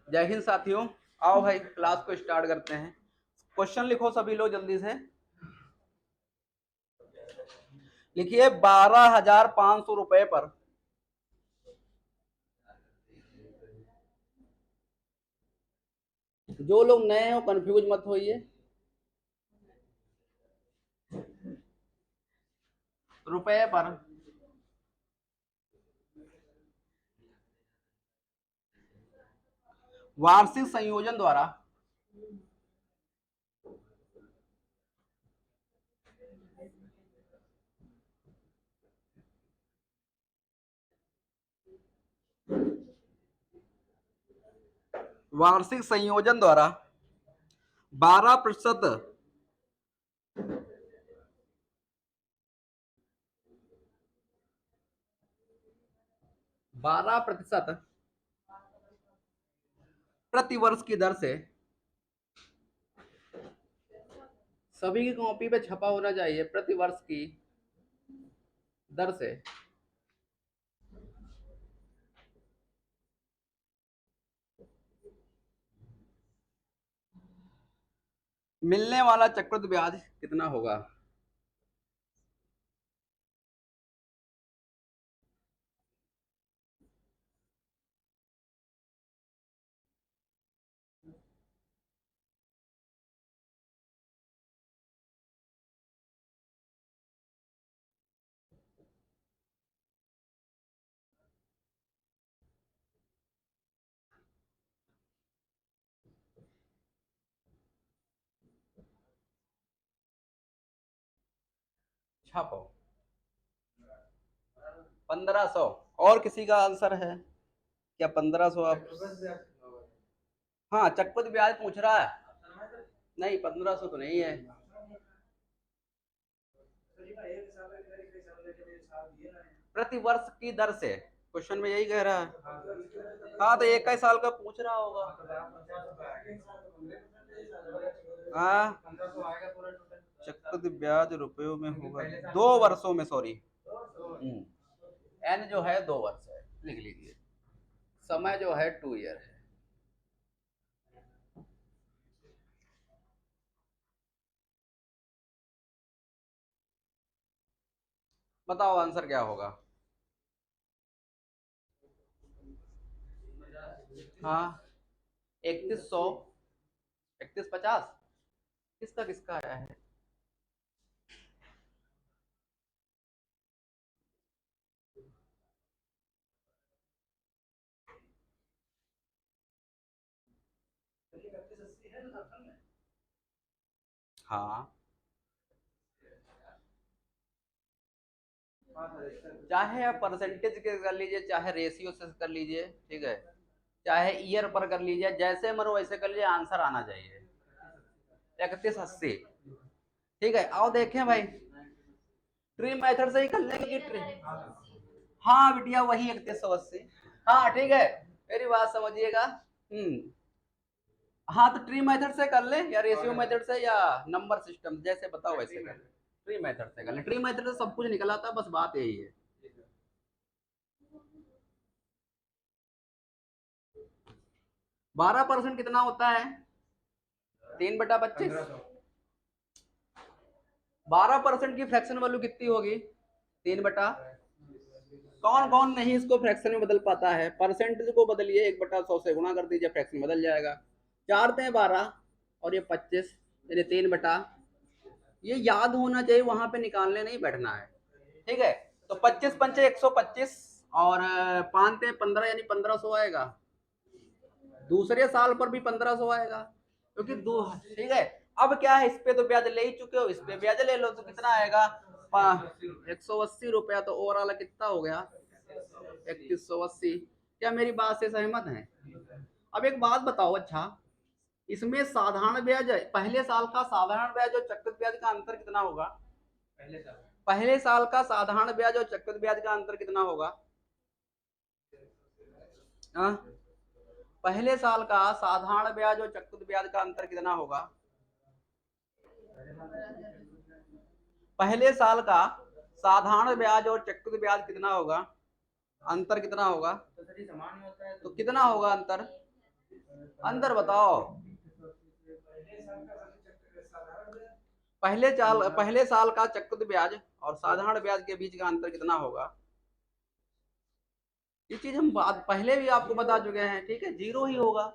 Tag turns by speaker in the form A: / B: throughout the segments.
A: जय हिंद साथियों, आओ भाई क्लास को स्टार्ट करते हैं। क्वेश्चन लिखो सभी लोग जल्दी से। लिखिए 12,500 रुपए पर जो लोग नए हो कंफ्यूज मत होइए। रुपए पर वार्षिक संयोजन द्वारा वार्षिक संयोजन द्वारा 12% 12% प्रति वर्ष की दर से सभी की कॉपी पे छपा होना चाहिए। प्रति वर्ष की दर से मिलने वाला चक्रवृद्धि ब्याज कितना होगा। छापो 1500। और किसी का आंसर है क्या? 1500 आप? हाँ, चक्रवृद्धि ब्याज पूछ रहा है। नहीं, 1500 तो नहीं है। प्रति वर्ष की दर से क्वेश्चन में यही कह रहा है। हाँ, तो एक ही साल का पूछ रहा होगा। हाँ, चक्रवृद्धि ब्याज रुपयों में होगा 2 वर्षों में, सॉरी। एन जो है 2 वर्ष है, लिख लीजिए। समय जो है 2 ईयर है। बताओ आंसर क्या होगा। हाँ, 3100, 3150 किसका किसका आया है। हाँ, चाहे आप परसेंटेज के कर लीजिए, चाहे रेशियो से कर लीजिए, ठीक है, चाहे ईयर पर कर लीजिए, जैसे मरो वैसे कर लीजिए, आंसर आना चाहिए 3180। ठीक है, आओ देखें भाई, ट्री मेथड से ही कर लेंगे कि ट्री। हाँ बिटिया, वही 3180। हाँ ठीक है, मेरी बात समझिएगा। हाँ, तो ट्री मेथड से कर ले या रेशियो मेथड से या नंबर सिस्टम, जैसे बताओ वैसे कर ले। ट्री मेथड से कर ले, ट्री मेथड से सब कुछ निकल आता है, बस बात यही है। 12% कितना होता है? 3/25। 12% की फ्रैक्शन वैल्यू कितनी होगी? 3 बटा। कौन कौन नहीं इसको फ्रैक्शन में बदल पाता है? परसेंटेज को बदलिए, 1/100 से गुणा कर दीजिए, फ्रैक्शन बदल जाएगा। 4×12 और ये 25, यानी 3 बटा। ये याद होना चाहिए, वहां पे निकालने नहीं बैठना है। ठीक है, तो 25×5 125 और 5×15 यानी 1500 आएगा। दूसरे साल पर भी 1500 आएगा, क्योंकि दो। ठीक है, अब क्या है, इस पे तो ब्याज ले ही चुके हो, इस पे ब्याज ले लो, तो कितना आएगा? 180 रुपया। तो ओवरऑल कितना हो गया? 3180। क्या मेरी बात से सहमत है? अब एक बात बताओ, अच्छा इसमें साधारण ब्याज, पहले साल का साधारण ब्याज और चक्रवृद्धि ब्याज का अंतर कितना होगा? पहले साल का साधारण ब्याज और चक्रवृद्धि ब्याज का अंतर कितना होगा? हाँ, पहले साल का साधारण ब्याज और चक्रवृद्धि ब्याज का अंतर कितना होगा? पहले साल का साधारण ब्याज और चक्रवृद्धि ब्याज कितना होगा? अंतर कितना होगा? तो कितना होगा अंतर? अंदर बताओ। पहले साल का चक्रवृद्धि ब्याज और साधारण ब्याज के बीच का अंतर कितना होगा? ये चीज हम बात पहले भी आपको बता चुके हैं, ठीक है, जीरो ही होगा।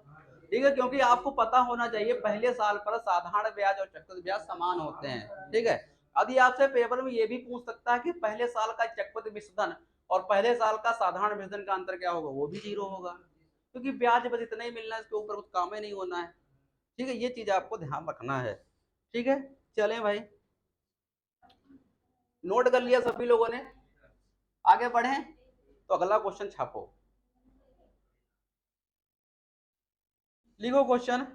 A: ठीक है, क्योंकि आपको पता होना चाहिए पहले साल पर साधारण ब्याज और चक्रवृद्धि ब्याज समान होते हैं। ठीक है, यदि आपसे पेपर में ये भी पूछ सकता है कि पहले साल का चक्रवृद्धि मिश्रधन और पहले साल का साधारण मिश्रधन का अंतर क्या होगा, वो भी जीरो होगा, क्योंकि ब्याज बस इतना ही मिलना है, इसके ऊपर कुछ काम ही नहीं होना है। ठीक है, ये चीज आपको ध्यान रखना है। ठीक है, चलें भाई, नोट कर लिया सभी लोगों ने? आगे बढ़े तो अगला क्वेश्चन छापो। लिखो क्वेश्चन,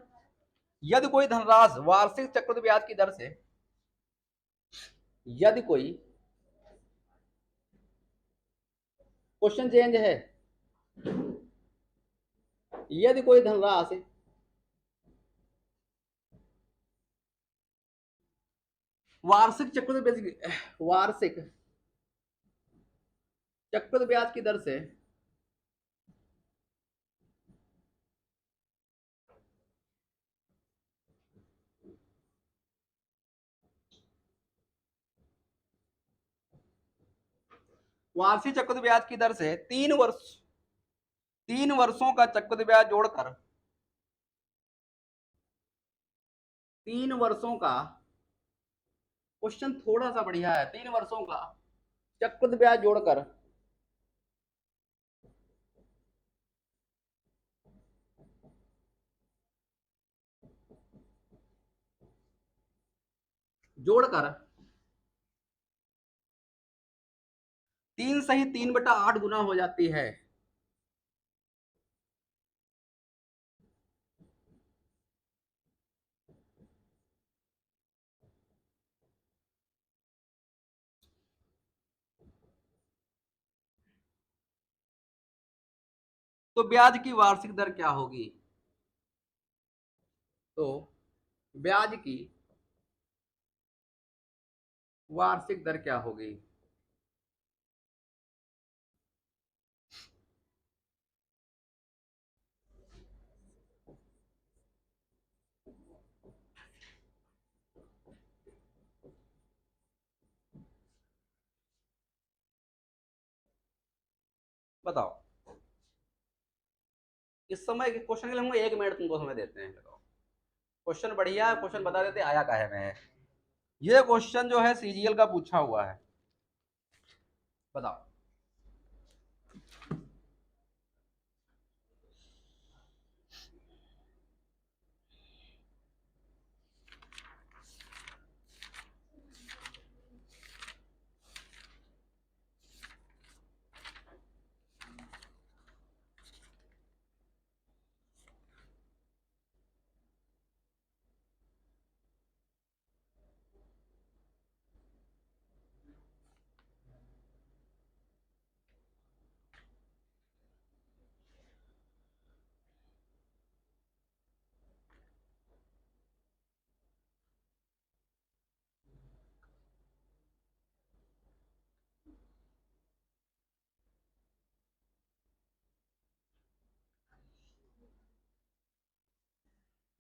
A: यदि कोई धनराशि वार्षिक चक्रवृद्धि ब्याज की दर से, यदि कोई, क्वेश्चन चेंज है, यदि कोई धनराशि वार्षिक चक्रवृद्धि ब्याज, वार्षिक चक्रवृद्धि ब्याज की दर से वार्षिक चक्रवृद्धि ब्याज की दर से 3 वर्षों का चक्रवृद्धि ब्याज जोड़कर 3 वर्षों का, क्वेश्चन थोड़ा सा बढ़िया है, 3 वर्षों का चक्रवृद्धि ब्याज जोड़कर जोड़कर 3 सही 3/8 गुना हो जाती है। तो ब्याज की वार्षिक दर क्या होगी? तो ब्याज की वार्षिक दर क्या होगी? बताओ। इस समय के क्वेश्चन के लिए हम 1 मिनट तुमको समय देते हैं, बताओ। क्वेश्चन बढ़िया है, क्वेश्चन बता देते आया काहे में है। ये क्वेश्चन जो है सीजीएल का पूछा हुआ है, बताओ।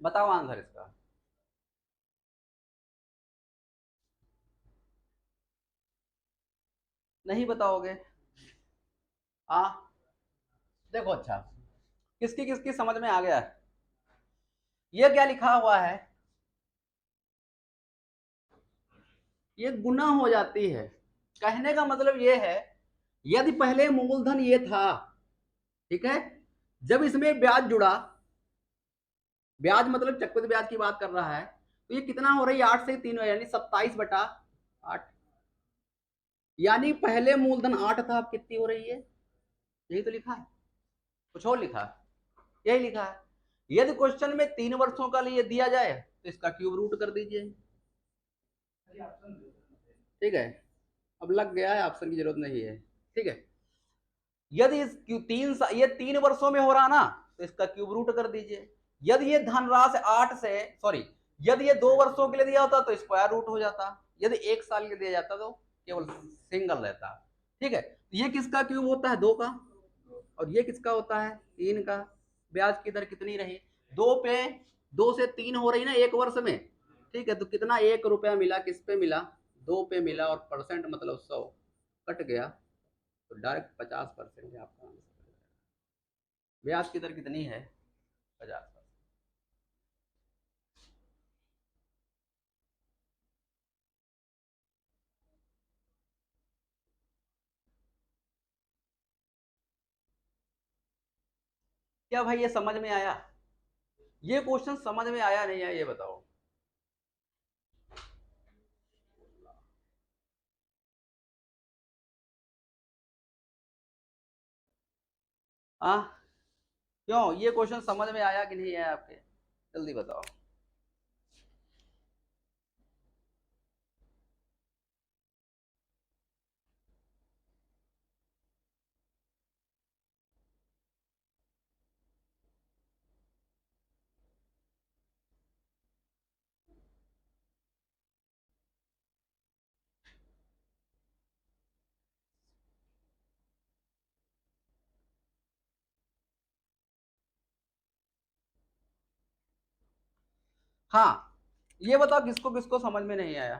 A: बताओ आंसर इसका। नहीं बताओगे? आ देखो, अच्छा, किसकी किसकी समझ में आ गया है? ये क्या लिखा हुआ है, ये गुना हो जाती है। कहने का मतलब ये है, यदि पहले मूलधन ये था, ठीक है, जब इसमें ब्याज जुड़ा, ब्याज मतलब चक्रवृद्धि ब्याज की बात कर रहा है, तो ये कितना हो रही है, 8 से 3, यानी 27/8। यानी पहले मूलधन 8 था, अब कितनी हो रही है? यही तो लिखा है, कुछ और लिखा है? यही लिखा है। यदि क्वेश्चन में 3 वर्षों का लिए दिया जाए तो इसका क्यूब रूट कर दीजिए। ठीक है, अब लग गया है, ऑप्शन की जरूरत नहीं है। ठीक है, यदि इस ये 3 वर्षों में हो रहा ना, तो इसका क्यूब रूट कर दीजिए। यदि ये धनराशि 8 से, सॉरी, यदि ये 2 वर्षों के लिए दिया होता तो स्क्वायर रूट हो जाता, यदि 1 साल के लिए दिया जाता तो केवल सिंगल रहता। ठीक है, ये किसका क्यूब होता है? 2 का। और ये किसका होता है? 3 का। ब्याज की दर कितनी रही? दो से तीन हो रही ना एक वर्ष में, ठीक है, तो कितना 1 रुपया मिला, किस पे मिला, 2 पे मिला, और परसेंट मतलब 100 कट गया, तो डायरेक्ट 50% है आपका आंसर। ब्याज की दर कितनी है, 50%। क्या भाई ये समझ में आया, ये क्वेश्चन समझ में आया नहीं आया ये बताओ। हाँ, क्यों ये क्वेश्चन समझ में आया कि नहीं आया आपके, जल्दी बताओ। हाँ, ये बताओ किसको किसको समझ में नहीं आया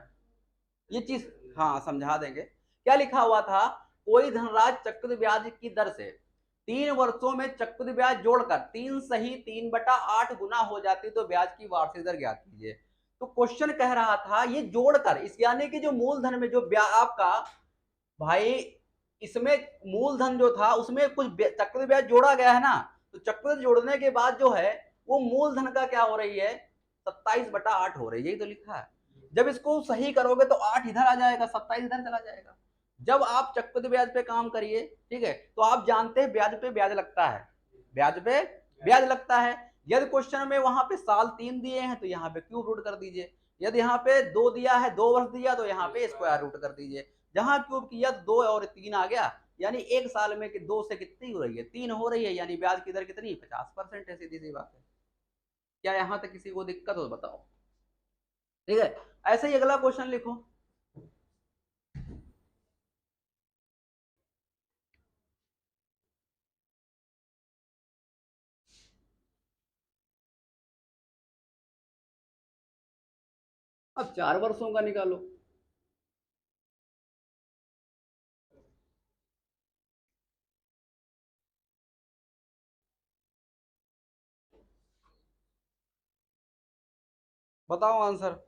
A: ये चीज। हाँ समझा देंगे। क्या लिखा हुआ था, कोई धनराशि चक्रवृद्धि ब्याज की दर से 3 वर्षों में चक्रवृद्धि ब्याज जोड़कर 3 सही 3/8 गुना हो जाती तो ब्याज की वार्षिक दर ज्ञात कीजिए। तो क्वेश्चन कह रहा था ये जोड़कर, इस यानी कि जो मूलधन में जो ब्याज आपका भाई, इसमें मूलधन जो था उसमें कुछ चक्रवृद्धि ब्याज जोड़ा गया है ना, तो चक्रवृद्धि जोड़ने के बाद जो है वो मूलधन का क्या हो रही है, 27/8 हो रही है, यही तो लिखा है। जब इसको सही करोगे तो 8 इधर आ जाएगा, 27 इधर चला जाएगा। जब आप चक्रवृद्धि ब्याज पे काम करिए, ठीक है, तो आप जानते हैं ब्याज पे ब्याज लगता है, ब्याज पे ब्याज लगता है। यदि क्वेश्चन में वहां पे साल 3 दिए हैं तो यहाँ पे क्यूब रूट कर दीजिए, यदि यहाँ पे 2 दिया है, 2 वर्ष दिया, तो यहाँ पे स्क्वायर रूट कर दीजिए। जहां क्यूब किया 2 और 3 आ गया, यानी एक साल में कि 2 से कितनी हो रही है, 3 हो रही है, यानी ब्याज की दर कितनी, 50% है, सीधी सी बात है। क्या यहां तक किसी को दिक्कत हो बताओ, ठीक है। ऐसे ही अगला क्वेश्चन लिखो। अब 4 वर्षों का निकालो। बताओ आंसर।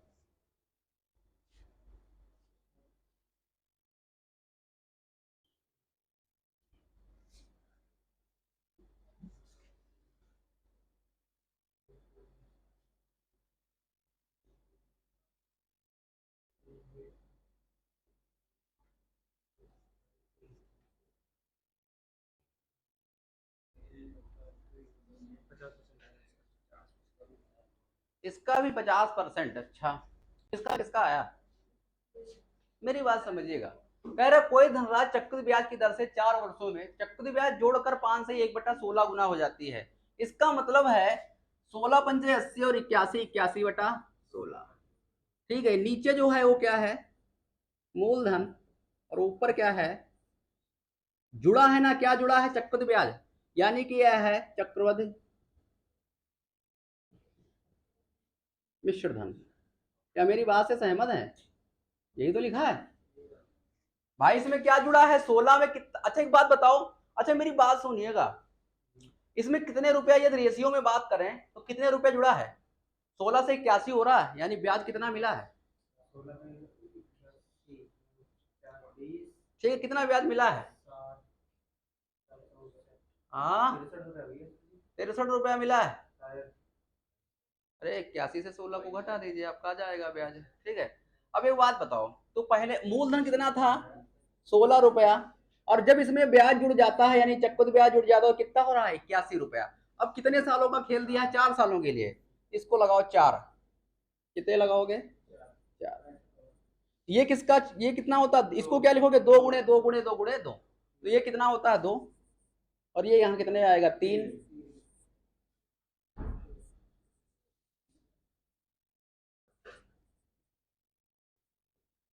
A: इसका भी 50%, अच्छा, इसका किसका आया, मेरी बात समझिएगा। कह रहे कोई धनराशि चक्रवृद्धि ब्याज की दर से 4 वर्षों में चक्रवृद्धि ब्याज जोड़कर 5 से 1/16 गुना हो जाती है। इसका मतलब है 16 पंचे 80 और 81 81/16, ठीक है। नीचे जो है वो क्या है, मूलधन, और ऊपर क्या है, जुड़ा है ना, क्या जुड़ा है, चक्रवृद्धि ब्याज, यानी कि यह है चक्रवृद्धि मिश्र धन। क्या मेरी बात से सहमत है, यही तो लिखा है भाई। इसमें क्या जुड़ा है, 16 में कितना, अच्छा एक बात बताओ, अच्छा मेरी बात सुनिएगा, इसमें कितने रुपया, यदि रेशियो में बात करें तो कितने रुपए जुड़ा है, 16 से 81 हो रहा है, यानी ब्याज कितना मिला है, ठीक है, कितना ब्याज मिला है, हाँ 63 रुपया मिला है। अरे 81 से 16 को घटा दीजिए, आपका आ जाएगा ब्याज, ठीक है। अब एक बात बताओ, तो पहले मूलधन कितना था, 16 रुपया, और जब इसमें ब्याज जुड़ जाता है, यानी चक्रवृद्धि ब्याज जुड़ जाता है, तो कितना हो रहा है, 81 रुपया। अब कितने सालों का खेल दिया है, 4 सालों के लिए, इसको लगाओ 4, कितने लगाओगे, 4। ये किसका, ये कितना होता है, इसको क्या लिखोगे, 2 गुणे 2 गुणे 2 गुणे 2, तो ये कितना होता है, 2, और ये यहाँ कितने आएगा, 3।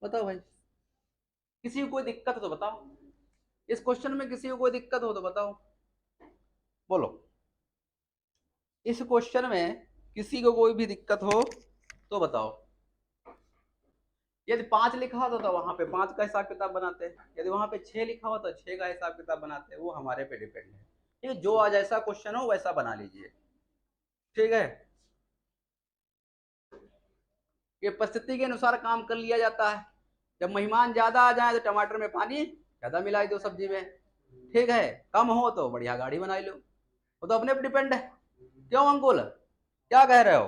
A: बताओ भाई, किसी को कोई दिक्कत हो तो बताओ, इस क्वेश्चन में किसी को कोई दिक्कत हो तो बताओ, बोलो। इस क्वेश्चन में किसी को कोई भी दिक्कत हो तो बताओ। यदि 5 लिखा होता तो वहां पे 5 का हिसाब किताब बनाते, यदि वहां पे 6 लिखा हो तो 6 का हिसाब किताब बनाते, वो हमारे पे डिपेंड है। ठीक है, जो आज ऐसा क्वेश्चन हो वैसा बना लीजिए। ठीक है, ये परिस्थिति के अनुसार काम कर लिया जाता है। जब मेहमान ज्यादा आ जाए तो टमाटर में पानी ज्यादा मिलाई दो सब्जी में। ठीक है, कम हो तो बढ़िया गाढ़ी बनाई लो, वो तो अपने पे डिपेंड है। क्यों अंकुल, क्या कह रहे हो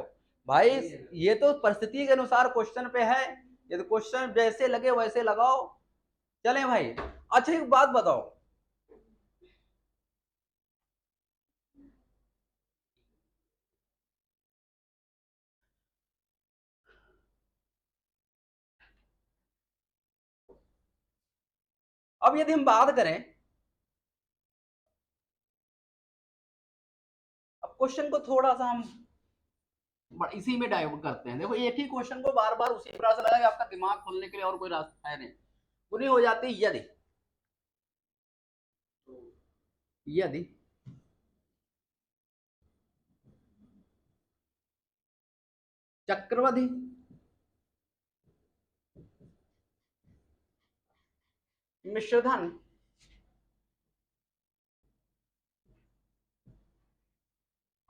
A: भाई? ये तो परिस्थिति के अनुसार क्वेश्चन पे है, यदि क्वेश्चन जैसे लगे वैसे लगाओ। चले भाई। अच्छा एक बात बताओ, अब यदि हम बात करें, अब क्वेश्चन को थोड़ा सा हम इसी में डाइवर्ट करते हैं। देखो एक ही क्वेश्चन को बार बार उसी प्रकार से लगा कि आपका दिमाग खोलने के लिए और कोई रास्ता है नहीं। पूरी हो जाती यदि, यदि चक्रवधि मिश्रधन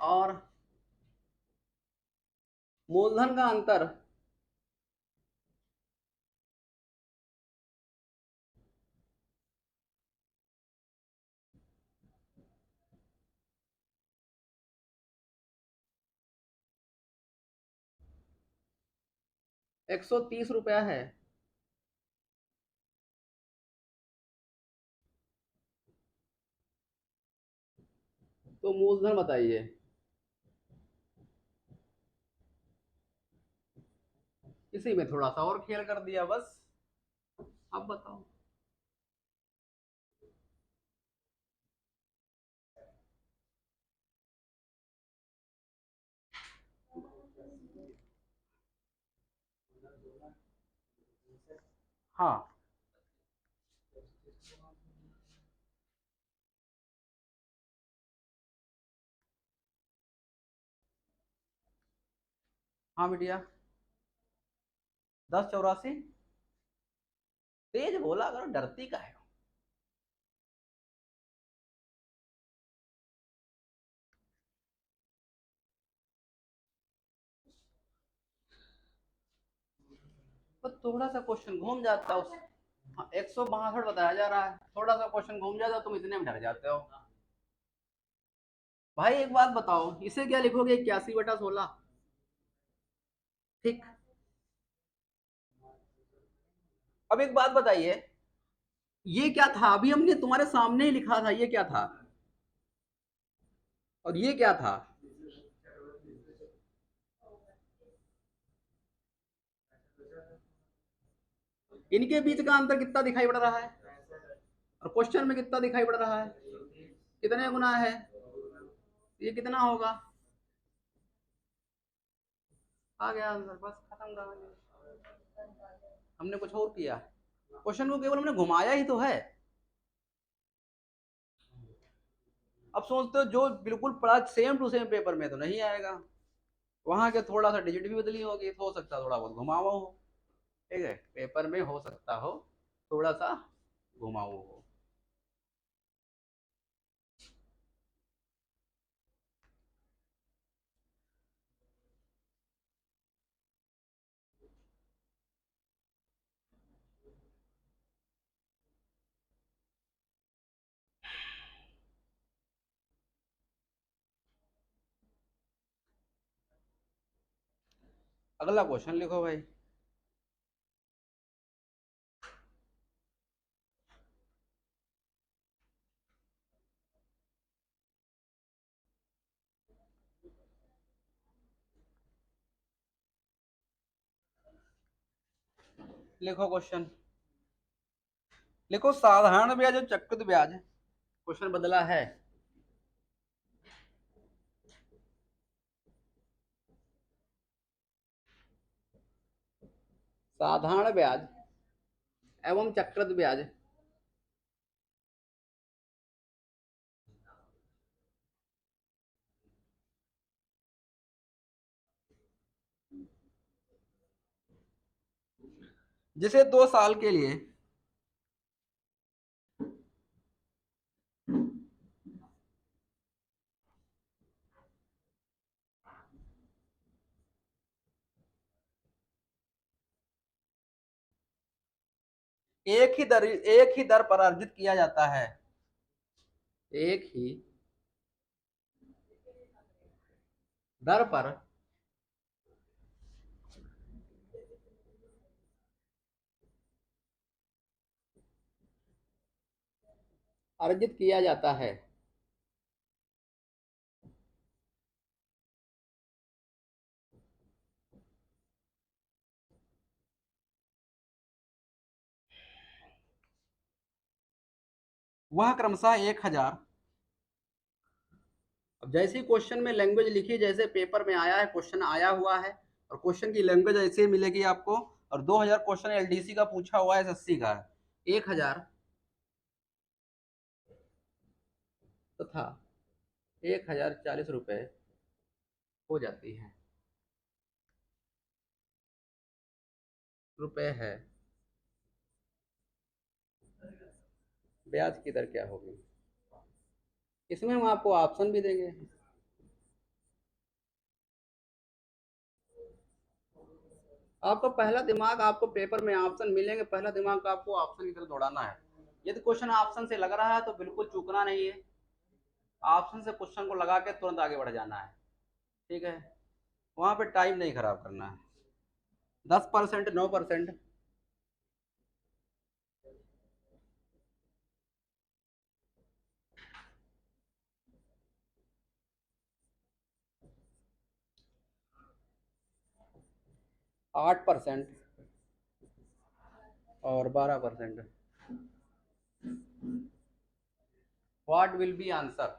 A: और मूलधन का अंतर 130 रुपया है, तो मूलधन बताइए। इसी में थोड़ा सा और खेल कर दिया बस। अब बताओ। हाँ हाँ बिटिया, 1084। तेज बोला करो, डरती का है। तो थोड़ा सा क्वेश्चन घूम जाता है उस। हाँ, 162 बताया जा रहा है, थोड़ा सा क्वेश्चन घूम जाता, तुम इतने में डर जाते हो। भाई एक बात बताओ, इसे क्या लिखोगे? 81/16। ठीक। अब एक बात बताइए, ये क्या था? अभी हमने तुम्हारे सामने ही लिखा था, ये क्या था और ये क्या था? इनके बीच का अंतर कितना दिखाई पड़ रहा है और क्वेश्चन में कितना दिखाई पड़ रहा है? कितने गुना है? ये कितना होगा? आ गया आंसर, बस खत्म कहानी। हमने कुछ और किया, क्वेश्चन को केवल हमने घुमाया ही तो है। अब सोचते हो जो बिल्कुल पढ़ा सेम टू सेम पेपर में तो नहीं आएगा, वहां के थोड़ा सा डिजिट भी बदली होगी, तो हो सकता है थोड़ा बहुत घुमावा हो। ठीक है, पेपर में हो सकता हो थोड़ा सा घुमाऊ हो। अगला क्वेश्चन लिखो भाई। लिखो क्वेश्चन, लिखो साधारण ब्याज और चक्रवृद्धि ब्याज। क्वेश्चन बदला है। साधारण ब्याज एवं चक्रवृद्धि ब्याज जिसे 2 साल के लिए एक ही दर पर अर्जित किया जाता है, एक ही दर पर अर्जित किया जाता है, वह क्रमशः 1,000। अब जैसे ही क्वेश्चन में लैंग्वेज लिखी, जैसे पेपर में आया है, क्वेश्चन आया हुआ है और क्वेश्चन की लैंग्वेज ऐसे ही मिलेगी आपको। और 2,000 क्वेश्चन एलडीसी का पूछा हुआ है, एसएससी का है। 1,000 तथा 1,040 रुपये हो जाती है, रुपए है। ब्याज की दर क्या होगी? इसमें हम आपको ऑप्शन भी देंगे। आपका पहला दिमाग, आपको पेपर में ऑप्शन मिलेंगे, पहला दिमाग आपको ऑप्शन की तरफ दौड़ाना है। यदि क्वेश्चन ऑप्शन से लग रहा है तो बिल्कुल चूकना नहीं है, ऑप्शन से क्वेश्चन को लगा के तुरंत आगे बढ़ जाना है। ठीक है, वहां पे टाइम नहीं खराब करना है। 10%, 9%, 8% और 12%। What will be answer?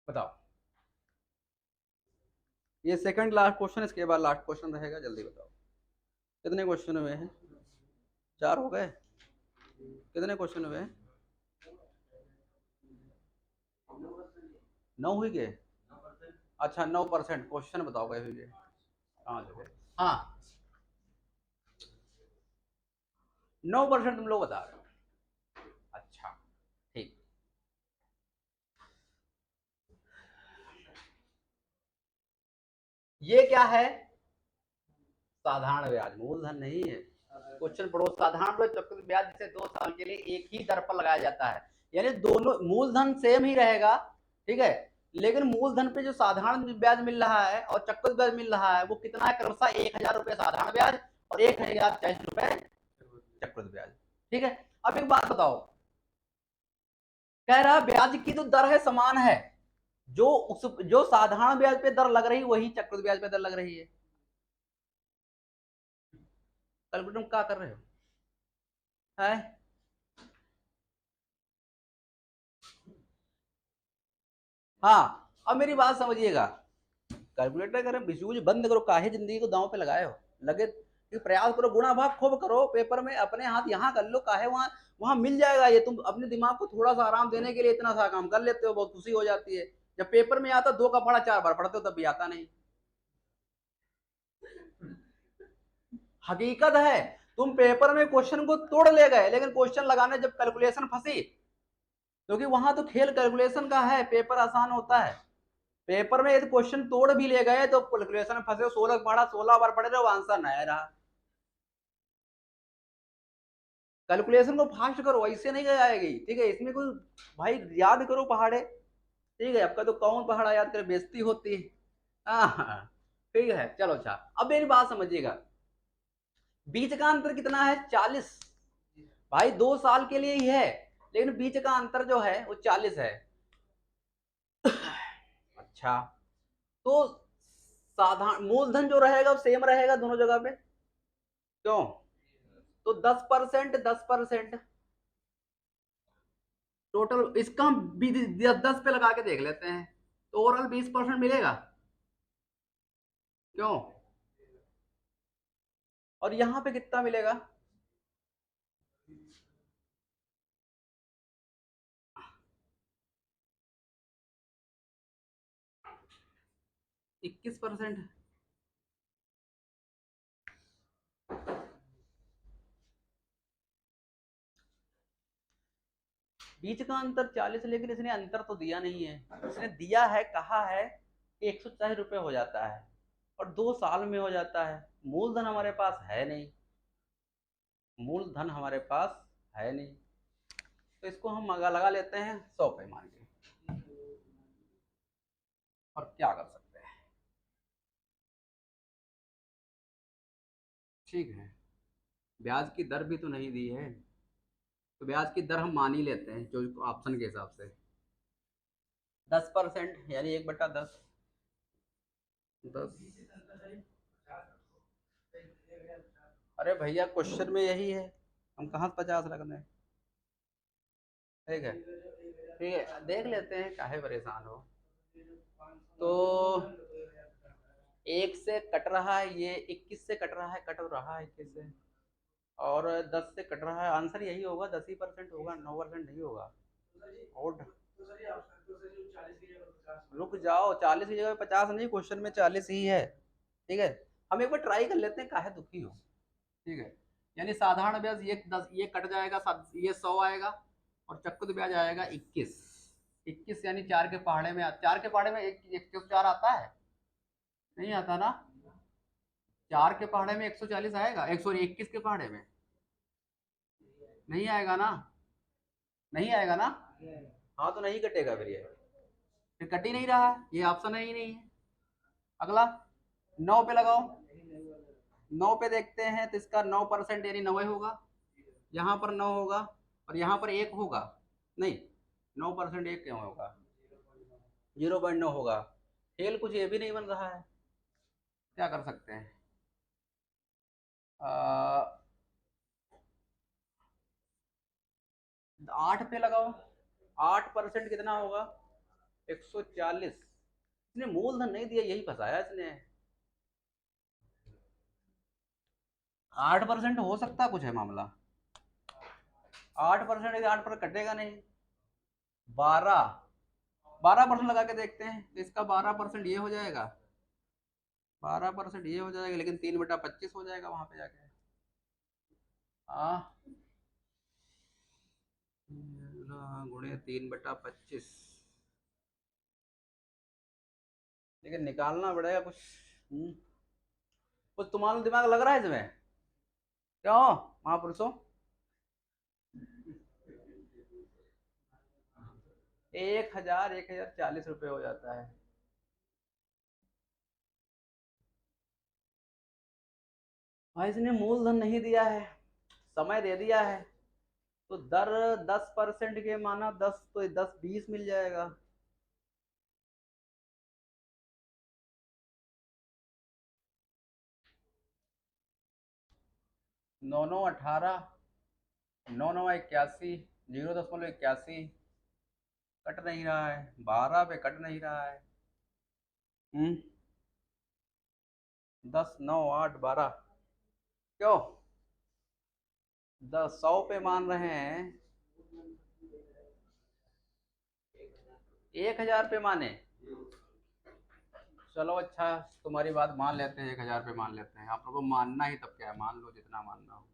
A: बताओ। ये सेकंड लास्ट क्वेश्चन, इसके बाद लास्ट क्वेश्चन रहेगा, जल्दी बताओ। कितने क्वेश्चन हुए हैं? 4 हो गए? कितने क्वेश्चन हुए हैं? 9 हुई गए? अच्छा, 9% क्वेश्चन बताओ गए हुए। हाँ जो है, हाँ 9% तुम लोग बता रहे हो। अच्छा, ठीक। ये क्या है? साधारण ब्याज, मूलधन नहीं है। क्वेश्चन पढ़ो। साधारण ब्याज, चक्रवृद्धि ब्याज जिसे 2 साल के लिए एक ही दर पर लगाया जाता है, यानी दोनों मूलधन सेम ही रहेगा, ठीक है, लेकिन मूलधन पे जो साधारण ब्याज मिल रहा है और चक्रवृद्धि ब्याज मिल रहा है वो कितना है? क्रमशः 1,000 रुपये साधारण ब्याज और 1,040 रुपये चक्रवृद्धि ब्याज। ठीक है, अब एक बात बताओ, कह रहा ब्याज की जो दर है समान है, जो साधारण ब्याज पे दर लग रही वही चक्रवृद्धि ब्याज पे दर लग रही है। कैलकुलेटर क्या कर रहे हो है? हाँ, अब मेरी बात समझिएगा। कैलकुलेटर करें, विसूज बंद करो, काहे जिंदगी को दांव पे लगाए हो? लगे कि प्रयास करो, गुणा भाग खूब करो, पेपर में अपने हाथ यहाँ कर लो, काहे वहां वहां मिल जाएगा। ये तुम अपने दिमाग को थोड़ा सा आराम देने के लिए इतना सा काम कर लेते हो, बहुत खुशी हो जाती है। जब पेपर में आता 2 का पढ़ा 4 बार पढ़ते हो तब भी आता नहीं। हकीकत है, तुम पेपर में क्वेश्चन को तोड़ ले गए, लेकिन क्वेश्चन लगाने जब कैलकुलेशन फंसी, क्योंकि वहां तो खेल कैलकुलेशन का है, पेपर आसान होता है। पेपर में यदि क्वेश्चन तोड़ भी ले गए तो कैलकुलेशन में फंसे, 16 पढ़ा, 16 बार पढ़े रहे, आंसर नया रहा। कैलकुलेशन को फास्ट करो, ऐसे नहीं आएगी, ठीक है, इसमें कोई भाई याद करो पहाड़े, ठीक है, आपका तो कौन पहाड़ा याद करे, बेइज्जती होती है। हाँ, ठीक है, चलो अच्छा, अब मेरी बात समझिएगा। बीच का अंतर कितना है? 40। भाई 2 साल के लिए ही है, लेकिन बीच का अंतर जो है वो 40 है। अच्छा, तो साधारण मूलधन जो रहेगा वो सेम रहेगा दोनों जगह पे, क्यों? तो 10%, 10%, टोटल इसका हम 10 पे लगा के देख लेते हैं, तो ओवरऑल 20% मिलेगा, क्यों? और यहाँ पे कितना मिलेगा? 21%। बीच का अंतर 40, लेकिन इसने अंतर तो दिया नहीं है। इसने दिया है, कहा है कि 140 रुपये हो जाता है और 2 साल में हो जाता है। मूलधन हमारे पास है नहीं, मूलधन हमारे पास है नहीं, तो इसको हम लगा लेते हैं 100 पे मान के। और क्या कर सकते हैं, ठीक है। ब्याज की दर भी तो नहीं दी है, तो ब्याज की दर हम मान ही लेते हैं जो ऑप्शन के हिसाब से। 10% यानी 1/10। 10। अरे भैया क्वेश्चन में यही है, हम कहाँ 50 रख दें। ठीक है, ठीक है, देख लेते हैं, काहे परेशान हो। तो 1 से कट रहा है, ये 21 से कट रहा है, कट रहा है 21 से, और 10 से कट रहा है। आंसर यही होगा, 10% होगा, 9% नहीं होगा। और रुक जाओ, 40 की जगह 50 नहीं, क्वेश्चन में 40 ही है। ठीक है, हम एक बार ट्राई कर लेते हैं, काहे दुखी हो। ठीक है, यानी साधारण ब्याज ये 10, ये कट जाएगा, ये 100 आएगा, और चक्कुत ब्याज आएगा 21। 21 यानी 4 के पहाड़े में, 4 के पहाड़े में एक 104 आता है, नहीं आता ना। 4 के पहाड़े में 140 आएगा, 121 के पहाड़े में नहीं आएगा ना, नहीं आएगा ना। हाँ, तो नहीं कटेगा फिर, ये फिर कट ही नहीं रहा है, ये ऑप्शन है ही नहीं है। अगला 9 पे लगाओ, 9 पे देखते हैं, तो इसका 9% यानी 90 होगा। यहाँ पर 9 होगा और यहाँ पर 1 होगा, नहीं, 9% 1 क्यों होगा, 0.9 होगा। खेल कुछ ये भी नहीं बन रहा है, क्या कर सकते हैं। 8 पे लगाओ, 8% कितना होगा, 140। इसने मूलधन नहीं दिया, यही फंसाया इसने। 8% हो सकता कुछ है मामला, 8%, 8% कटेगा नहीं। 12% लगा के देखते हैं, तो इसका 12% ये हो जाएगा, 12% ये हो जाएगा, लेकिन 3/25 हो जाएगा वहां पे जाके। हाँ, गुणे 3/25, लेकिन निकालना पड़ेगा कुछ। कुछ तुम्हारा दिमाग लग रहा है इसमें, क्यों महापुरुषों। 1,040 रुपये हो जाता है। भाई इसने मूलधन नहीं दिया है, समय दे दिया है, तो दर 10% के माना 10, तो 10 20 मिल जाएगा। 9 9 18, 9 9 81, 0.81, कट नहीं रहा है, 12 पे कट नहीं रहा है। 10 9 8 12, क्यों 100 पे मान रहे हैं, 1,000 पे माने। चलो अच्छा, तुम्हारी बात मान लेते हैं, 1,000 पे मान लेते हैं, आप लोगों को मानना ही तब क्या है, मान लो जितना मानना हो।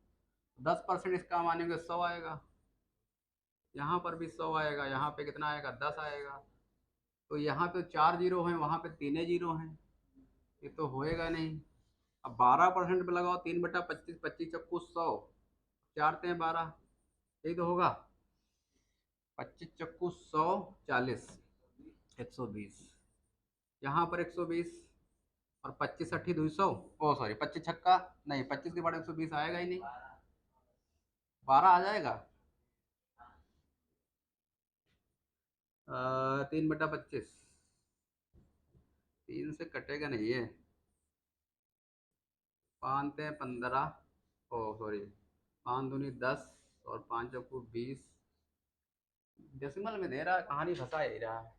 A: 10% इसका मानेंगे 100 आएगा, यहाँ पर भी 100 आएगा, यहाँ पे कितना आएगा, 10 आएगा। तो यहाँ पे 4 जीरो हैं, वहाँ पे 3 जीरो हैं, ये तो होएगा नहीं। अब 12% पे लगाओ, 3/25, 25 चक्कू 100, 4 × 12, यही तो होगा। 25 चक्कू 100, 40, 120, यहाँ पर 120, और 25 अट्ठी 200, ओ सॉरी 25 छक्का, नहीं 25 के बाद 120 आएगा ही नहीं, 12 आ जाएगा। 3/25, 3 से कटेगा नहीं ये, 5 × 15, ओ सॉरी 5 दूनी 10, और 5 चक्कू 20, डेसिमल में दे रहा है, कहानी फंसा ही रहा है।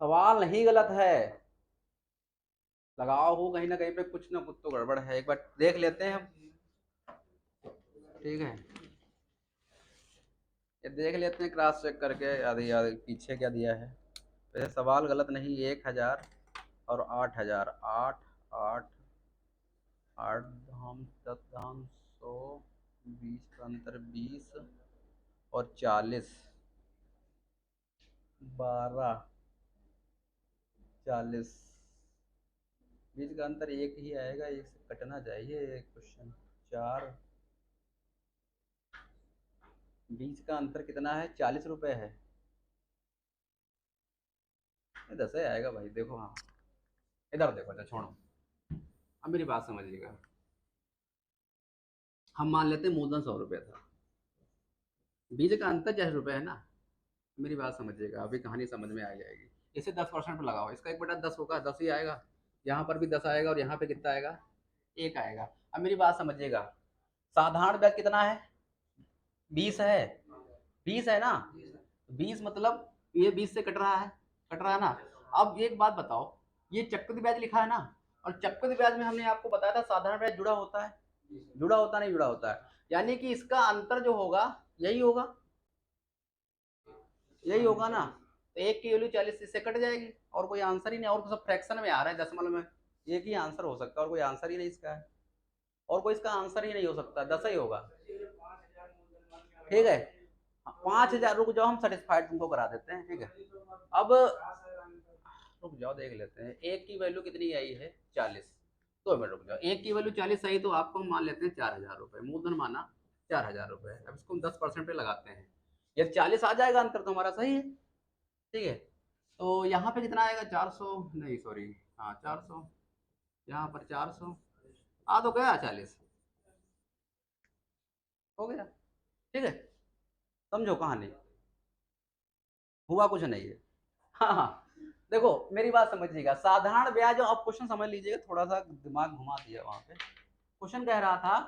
A: सवाल नहीं गलत है, लगाओ हो कहीं ना कुछ ना कुछ तो गड़बड़ है, एक बार देख लेते हैं हम। ठीक है, ये देख लेते हैं क्रॉस चेक करके, आधे आधे पीछे क्या दिया है। वैसे सवाल गलत नहीं, 1000 और 8000, 8 8 धाम 10 धाम 100, 20 का अंतर 20 और 40, 12 40, 20 का अंतर एक ही आएगा, एक से कटना चाहिए क्वेश्चन। 4, 20 का अंतर कितना है, 40 रुपये है। 10 ही आएगा भाई, देखो। हाँ इधर देखो, अच्छा छोड़ो, अब मेरी बात समझिएगा। हम मान लेते हैं मूलधन 100 रुपये था, 20 का अंतर 40 रुपये है ना। मेरी बात समझिएगा, अभी कहानी समझ में आ जाएगी। इसे 10% पर लगाओ, इसका 1/10 होगा, 10 ही आएगा। यहाँ पर भी 10 आएगा और यहाँ पे कितना आएगा, 1 आएगा। अब मेरी बात समझिएगा, साधारण ब्याज कितना है, 20 है, 20 है ना। 20 मतलब ये 20 से कट रहा है ना। अब एक बात बताओ, ये चक्रवृद्धि ब्याज लिखा है ना, और चक्रवृद्धि ब्याज में हमने आपको बताया था साधारण ब्याज जुड़ा होता है, जुड़ा होता नहीं जुड़ा होता है, यानी कि इसका अंतर जो होगा यही होगा, यही होगा ना। तो 1 की वैल्यू 40 इससे कट जाएगी, और कोई आंसर ही नहीं, और तो सब फ्रैक्शन में आ रहा है, दशमलव में। एक ही आंसर हो सकता है, और कोई आंसर ही नहीं इसका है, और कोई इसका आंसर ही नहीं हो सकता, 10 ही होगा। ठीक है, 5000, रुक जाओ, हम सेटिस्फाइड तुमको करा देते हैं, ठीक है। अब रुक जाओ, देख लेते हैं, एक की वैल्यू कितनी आई है, 40। 2 मिनट रुक जाओ, एक की वैल्यू 40 आई, तो आपको हम मान लेते हैं 4000 रुपये, मूलधन माना 4000 रुपये। अब इसको हम 10% पे लगाते हैं, ये 40 आ जाएगा अंतर, तो हमारा सही है। ठीक है, तो यहाँ पे कितना आएगा, 400, नहीं सॉरी, हाँ 400, यहाँ पर 400 आ तो गया, 40 हो गया। ठीक है, समझो कहानी, हुआ कुछ नहीं है। हाँ हाँ, देखो मेरी बात समझिएगा, साधारण ब्याज, अब क्वेश्चन समझ लीजिएगा, थोड़ा सा दिमाग घुमा दिया वहां पे। क्वेश्चन कह रहा था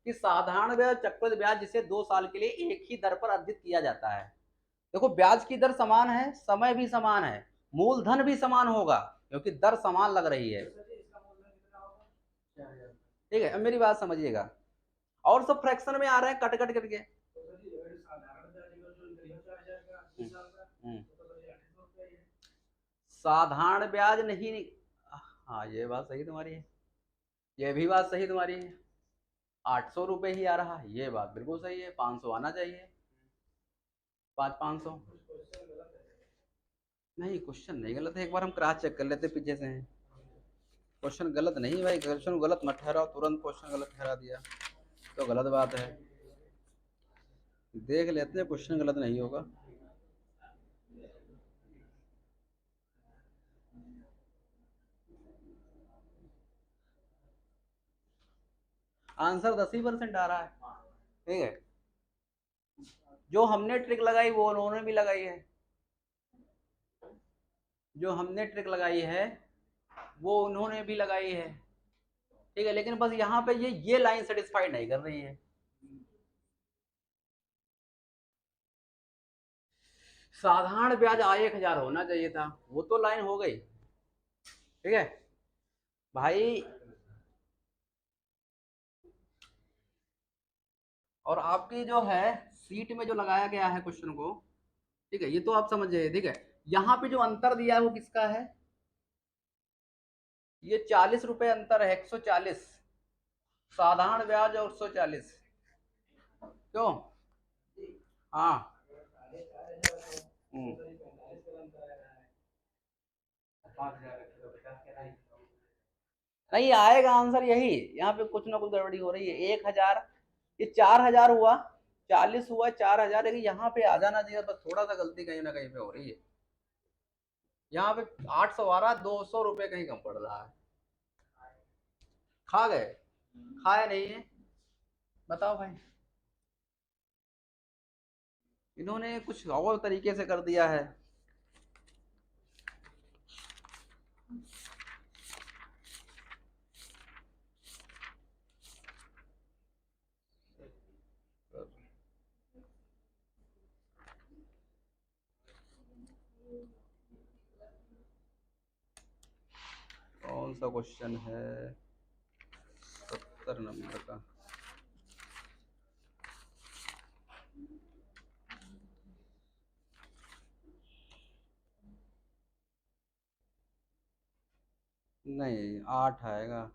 A: कि साधारण ब्याज चक्रवृद्धि ब्याज जिसे 2 साल के लिए एक ही दर पर अर्जित किया जाता है। देखो ब्याज की दर समान है, समय भी समान है, मूलधन भी समान होगा, क्योंकि दर समान लग रही है। ठीक है, अब मेरी बात समझिएगा, और सब फ्रैक्शन में आ रहे हैं, कट कट करके। साधारण ब्याज नहीं, हाँ ये बात सही तुम्हारी है, ये भी बात सही तुम्हारी है, 800 रुपये ही आ रहा है, ये बात बिल्कुल सही है, 500 आना चाहिए, 500। नहीं क्वेश्चन नहीं गलत है, एक बार हम क्रॉस चेक कर लेते पीछे से हैं। क्वेश्चन गलत नहीं भाई, क्वेश्चन गलत मत ठहराओ, तुरंत क्वेश्चन गलत ठहरा दिया तो गलत बात है। देख लेते हैं, क्वेश्चन गलत नहीं होगा। आंसर 10% आ रहा है। ठीक है, जो हमने ट्रिक लगाई वो उन्होंने भी लगाई है, जो हमने ट्रिक लगाई है वो उन्होंने भी लगाई है। ठीक है, लेकिन बस यहाँ पे ये लाइन सेटिस्फाइड नहीं कर रही है। साधारण ब्याज आय 1000 होना चाहिए था, वो तो लाइन हो गई। ठीक है भाई, और आपकी जो है सीट में जो लगाया गया है क्वेश्चन को, ठीक है, ये तो आप समझ जाइए। ठीक है, यहाँ पे जो अंतर दिया है वो किसका है, ये 40 रुपए अंतर है, 140, साधारण ब्याज और 140। क्यों, हाँ। नहीं आएगा आंसर यही, यहाँ पे कुछ ना कुछ गड़बड़ी हो रही है। 1000, ये 4000 हुआ, 40 हुआ, 4000, लेकिन यहाँ पे आ जाना चाहिए, बस थोड़ा सा गलती कहीं ना कहीं पे हो रही है। यहाँ पे 800 आ रहा है, 200 रुपये कहीं कम पड़ रहा है। खा गए, खाए नहीं है, बताओ भाई, इन्होंने कुछ और तरीके से कर दिया है। कौन सा क्वेश्चन है, 70 नंबर का। नहीं 8 आएगा।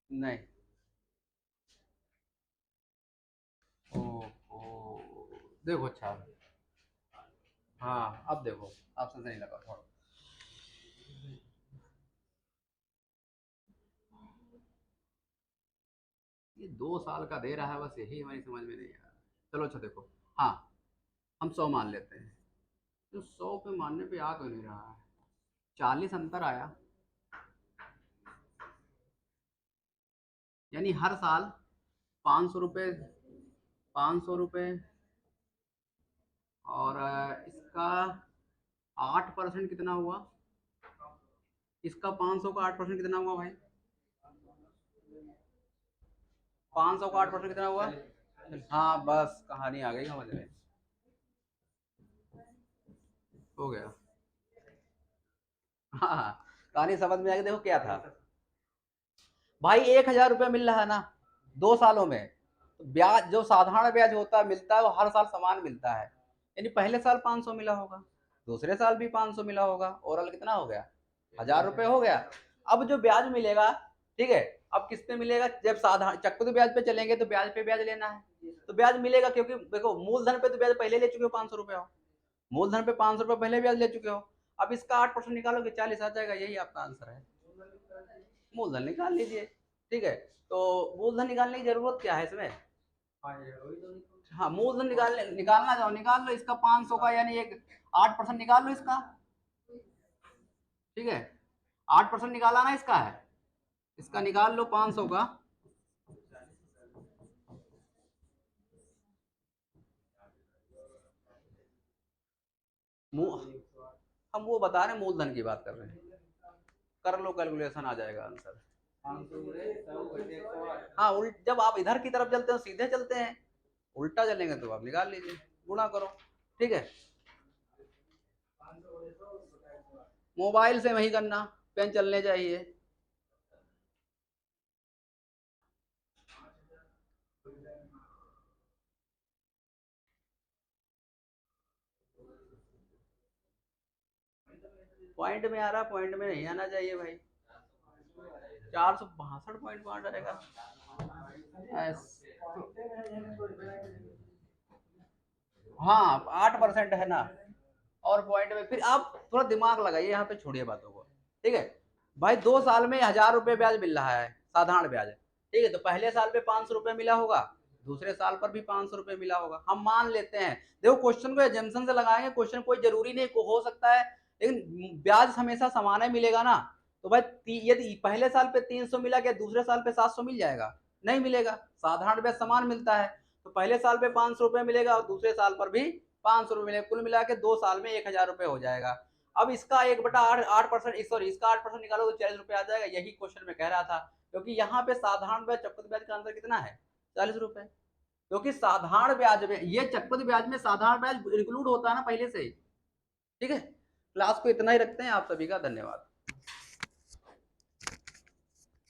A: नहीं। ओ देखो अच्छा। हाँ अब देखो, आपसे सही लगा थोड़ा। ये 2 साल का दे रहा है, बस यही हमारी समझ में नहीं आ रहा। चलो अच्छा देखो। हाँ, हम 100 मान लेते हैं। तो 100 पे मानने पे आ क्यों नहीं रहा है? 40 अंतर आया, यानी हर साल 500 रुपये, 500 रुपये। और इसका 8% कितना हुआ? इसका 500 का 8% कितना हुआ भाई? 500 का 8% कितना हुआ? हाँ बस कहानी आ गई समझ में। हो गया। हाँ हाँ, कहानी समझ में आ गई। देखो क्या था भाई, 1,000 रुपया मिल रहा है ना 2 सालों में, तो ब्याज जो साधारण ब्याज होता है मिलता है वो हर साल समान मिलता है। यानी पहले साल 500 मिला होगा, दूसरे साल भी 500 मिला होगा, ओवरऑल कितना हो गया? 1,000 रुपये हो गया। अब जो ब्याज मिलेगा, ठीक है, अब किस पे मिलेगा? जब साधारण चक्रवृद्धि ब्याज पे चलेंगे तो ब्याज पे ब्याज लेना है, तो ब्याज मिलेगा, क्योंकि देखो मूलधन पे तो ब्याज पहले ले चुके हो 500 रुपया हो, मूलधन पे 500 रुपये पहले ब्याज ले चुके हो। अब इसका 8% निकालोगे 40 आ जाएगा, यही आपका आंसर है। मूलधन निकाल लीजिए। ठीक है, तो मूलधन निकालने की जरूरत क्या है इसमें? हाँ मूलधन निकालना चाहो निकाल लो, इसका 500 का यानी एक 8% निकाल लो इसका। ठीक है, 8% निकाला ना इसका है, इसका निकाल लो 500 का। हम वो बता रहे हैं, मूलधन की बात कर रहे हैं। कर लो कैलकुलेशन, आ जाएगा आंसर। हाँ उल्ट, जब आप इधर की तरफ चलते हो सीधे चलते हैं, उल्टा चलेंगे तो आप निकाल लीजिए, गुणा करो। ठीक है, मोबाइल से वही करना, पेन चलने चाहिए। पॉइंट में आ रहा, पॉइंट में नहीं आना चाहिए भाई। 462.5 आ जाएगा। हाँ 8% है ना, और पॉइंट में फिर आप थोड़ा दिमाग लगाइए यहाँ पे, छोड़िए बातों को। ठीक है भाई, 2 साल में 1,000 रुपये ब्याज मिल रहा है, साधारण ब्याज। ठीक है, तो पहले साल पे 500 रुपये मिला होगा, दूसरे साल पर भी 500 रुपये मिला होगा, हम मान लेते हैं। देखो क्वेश्चन को एजम्पशन से लगाएंगे, क्वेश्चन कोई जरूरी नहीं हो सकता है, लेकिन ब्याज हमेशा समान ही मिलेगा ना। तो भाई यदि पहले साल पे 300 मिला, क्या दूसरे साल पे 700 मिल जाएगा? नहीं मिलेगा, साधारण ब्याज समान मिलता है। तो पहले साल पे 500 रुपये मिलेगा और दूसरे साल पर भी 500 रुपये मिलेगा, कुल मिला के 2 साल में 1,000 रुपये हो जाएगा। अब इसका 1/8%, सॉरी इसका 8% निकालो तो 40 रुपये आ जाएगा, यही क्वेश्चन में कह रहा था। क्योंकि यहाँ पे साधारण ब्याज चक्रवृद्धि ब्याज का अंतर कितना है? 40 रुपये। क्योंकि साधारण ब्याज में, ये चक्रवृद्धि ब्याज में साधारण ब्याज इंक्लूड होता है ना पहले से ही। ठीक है, क्लास को इतना ही रखते हैं, आप सभी का धन्यवाद।